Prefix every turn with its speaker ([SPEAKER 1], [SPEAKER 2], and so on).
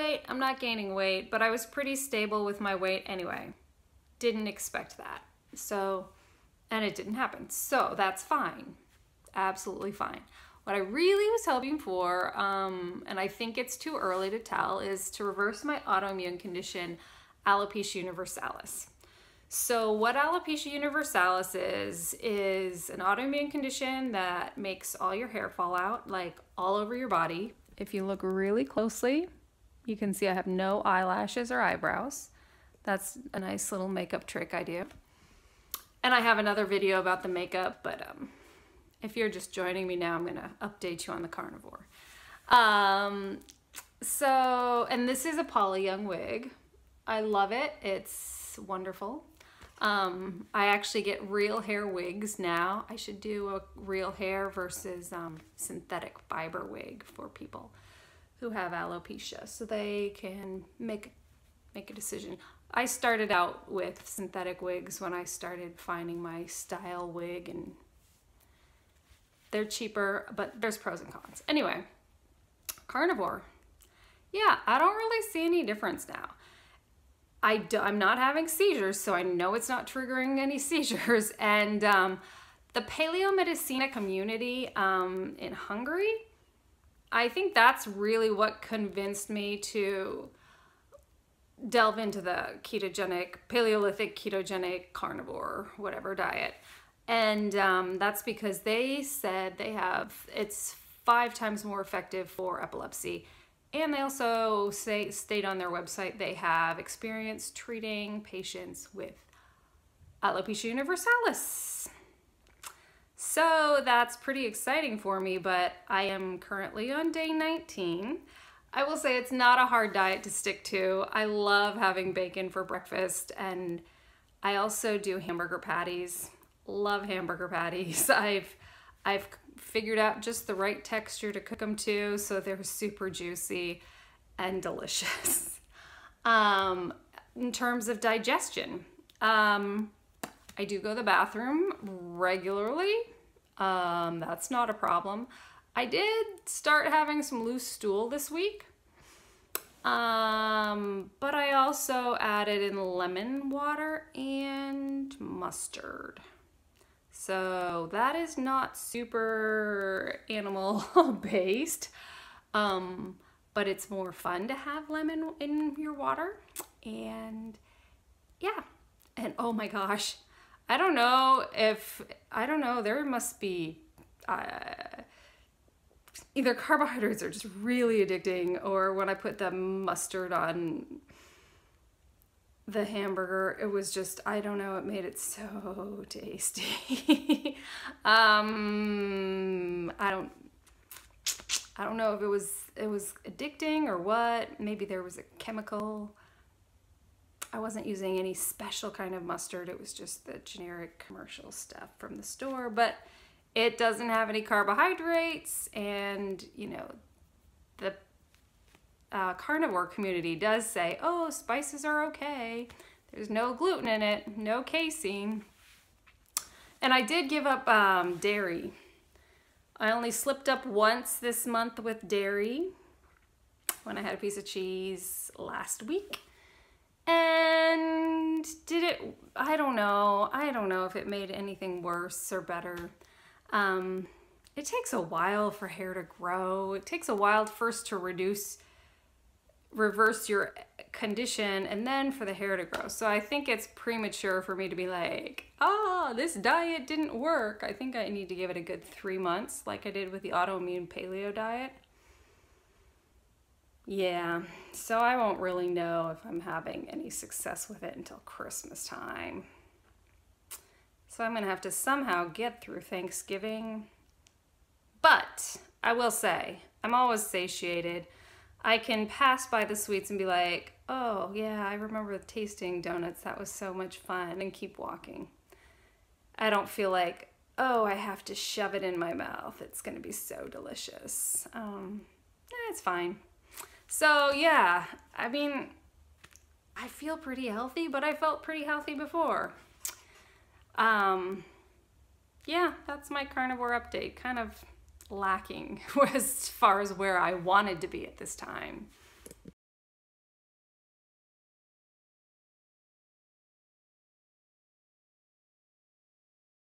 [SPEAKER 1] weight. I'm not gaining weight, but I was pretty stable with my weight anyway. Didn't expect that. So, and it didn't happen. So that's fine. Absolutely fine. What I really was hoping for, and I think it's too early to tell, is to reverse my autoimmune condition, alopecia universalis. So what alopecia universalis is an autoimmune condition that makes all your hair fall out, like all over your body. If you look really closely, you can see I have no eyelashes or eyebrows. That's a nice little makeup trick I do. And I have another video about the makeup, but if you're just joining me now, I'm gonna update you on the Carnivore. And this is a Polly Young wig. I love it, it's wonderful. I actually get real hair wigs now. I should do a real hair versus synthetic fiber wig for people who have alopecia, so they can make a decision. I started out with synthetic wigs when I started finding my style wig, and they're cheaper, but there's pros and cons. Anyway, Carnivore. Yeah, I don't really see any difference now. I'm not having seizures, so I know it's not triggering any seizures. And the paleomedicina community in Hungary, I think that's really what convinced me to delve into the ketogenic, Paleolithic ketogenic carnivore, whatever diet. And that's because they said it's 5 times more effective for epilepsy. And they also state on their website they have experience treating patients with alopecia universalis. So that's pretty exciting for me, but I am currently on day 19. I will say it's not a hard diet to stick to. I love having bacon for breakfast, and I also do hamburger patties. Love hamburger patties. I've figured out just the right texture to cook them to, so they're super juicy and delicious. In terms of digestion, I do go to the bathroom regularly. That's not a problem. I did start having some loose stool this week, but I also added in lemon water and mustard. So that is not super animal based, but it's more fun to have lemon in your water. And yeah, and oh my gosh, I don't know, there must be either carbohydrates are just really addicting, or when I put the mustard on the hamburger, it was just, I don't know, it made it so tasty. I don't know if it was addicting or what. Maybe there was a chemical. I wasn't using any special kind of mustard. It was just the generic commercial stuff from the store, but it doesn't have any carbohydrates, and you know, the carnivore community does say, oh, spices are okay. There's no gluten in it, no casein. And I did give up dairy. I only slipped up once this month with dairy when I had a piece of cheese last week. And I don't know if it made anything worse or better. It takes a while for hair to grow. It takes a while first to reverse your condition, and then for the hair to grow. So I think it's premature for me to be like, oh, this diet didn't work. I think I need to give it a good 3 months, like I did with the autoimmune paleo diet. Yeah, so I won't really know if I'm having any success with it until Christmas time. So I'm gonna have to somehow get through Thanksgiving. But I will say, I'm always satiated. I can pass by the sweets and be like, oh yeah, I remember tasting donuts. That was so much fun, and keep walking. I don't feel like, oh, I have to shove it in my mouth. It's gonna be so delicious. It's fine. So yeah, I mean, I feel pretty healthy, but I felt pretty healthy before. Yeah, that's my carnivore update. Kind of lacking as far as where I wanted to be at this time.